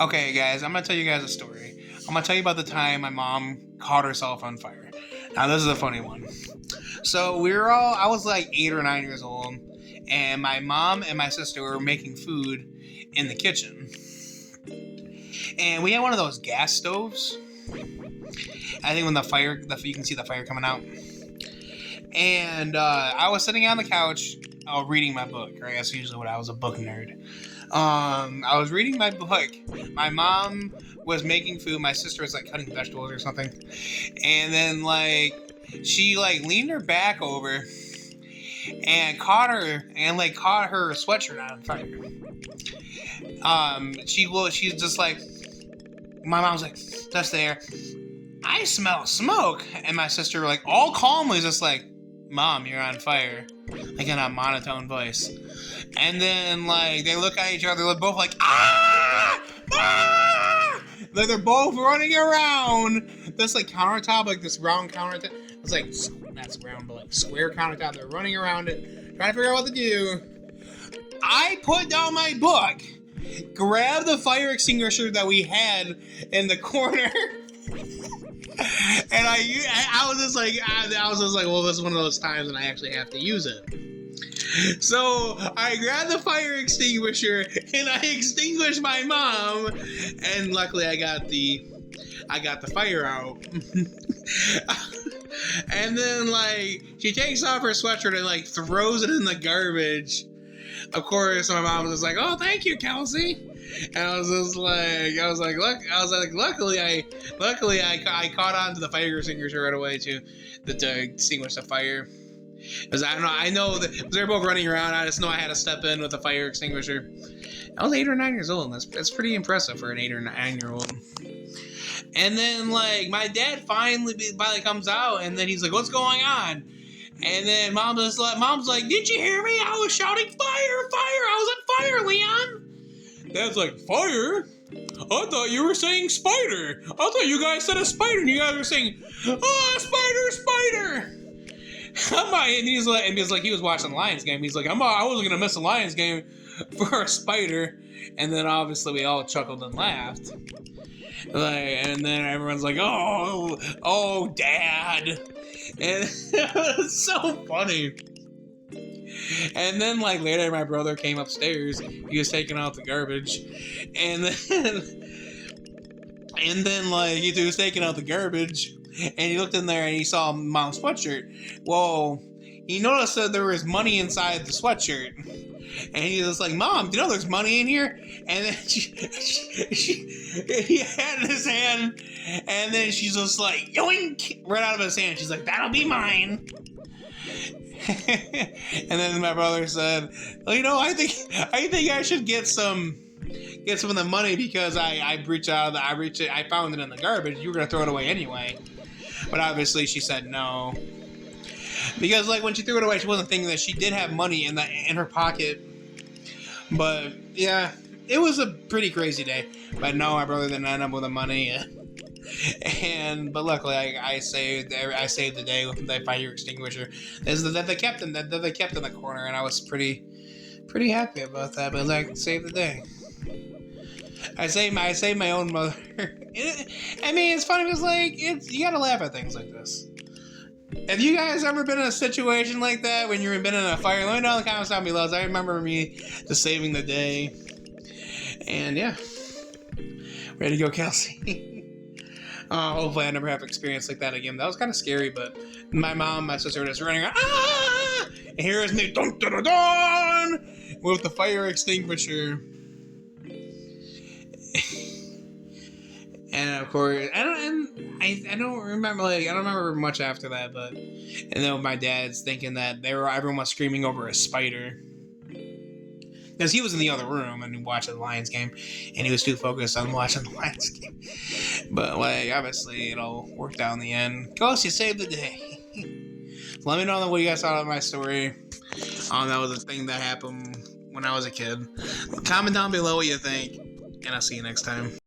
Okay, guys, I'm gonna tell you guys a story. I'm gonna tell you about the time my mom caught herself on fire. Now, this is a funny one. So I was like 8 or 9 years old, and my mom and my sister were making food in the kitchen. And we had one of those gas stoves. I think when you can see the fire coming out. And I was sitting on the couch, reading my book. Right, that's usually what I was, a book nerd. I was reading my book. My mom was making food. My sister was like cutting vegetables or something, and then she leaned her back over and caught her sweatshirt on fire. She's just like, my mom's like, that's there. I smell smoke, and my sister all calmly is just like, Mom, you're on fire, in a monotone voice. And then they look at each other, they're both like, ah! Ah! They're both running around this countertop, this round countertop. It's not round, but square countertop. They're running around it, trying to figure out what to do. I put down my book, grabbed the fire extinguisher that we had in the corner. And I was just like, well, this is one of those times when I actually have to use it. So I grabbed the fire extinguisher and I extinguished my mom, and luckily I got the fire out. And then she takes off her sweatshirt and throws it in the garbage. Of course, my mom was just like, "Oh, thank you, Kelsey." And I was like, luckily I caught on to the fire extinguisher right away to extinguish the fire. Because I know that they're both running around. I just know I had to step in with a fire extinguisher. I was 8 or 9 years old, and that's pretty impressive for an 8 or 9-year-old. And then my dad finally comes out, and then he's like, "What's going on?" And then mom's like, "Did you hear me? I was shouting fire, fire! I was on fire, Leon." Dad's like, "Fire? I thought you were saying spider. I thought you guys said a spider, and you guys were saying, oh, spider." And he's like, he was watching the Lions game. He's like, I wasn't gonna miss a Lions game for a spider. And then obviously we all chuckled and laughed. And then everyone's like, oh, Dad. And it was so funny. And then later my brother came upstairs. He was taking out the garbage. And then he was taking out the garbage, and he looked in there and he saw Mom's sweatshirt. Well, he noticed that there was money inside the sweatshirt. And he was like, "Mom, do you know there's money in here?" And then he had in his hand, and then she's just like, yoink, right out of his hand. She's like, "That'll be mine." And then my brother said, "Well, I think I should get some of the money because I found it in the garbage. You were gonna throw it away anyway." But obviously she said no, because when she threw it away, she wasn't thinking that she did have money in her pocket. But yeah, it was a pretty crazy day. But no, my brother didn't end up with the money. But luckily I saved the day with the fire extinguisher. That they kept in the corner, and I was pretty happy about that. But saved the day. I saved my own mother. It's funny because you gotta laugh at things like this. Have you guys ever been in a situation like that when you've been in a fire? Let me know in the comments down below. I remember me just saving the day. And yeah, ready to go, Kelsey. Hopefully I never have experience like that again. That was kind of scary, but my mom, my sister were just running around. Ah! And here is me, dun, dun, dun, dun, with the fire extinguisher. And of course, I don't remember much after that, and then my dad's thinking that everyone was screaming over a spider, because he was in the other room and watching the Lions game, and he was too focused on watching the Lions game. But obviously it all worked out in the end. Ghost, you saved the day. So let me know what you guys thought of my story. That was a thing that happened when I was a kid. Comment down below what you think, and I'll see you next time.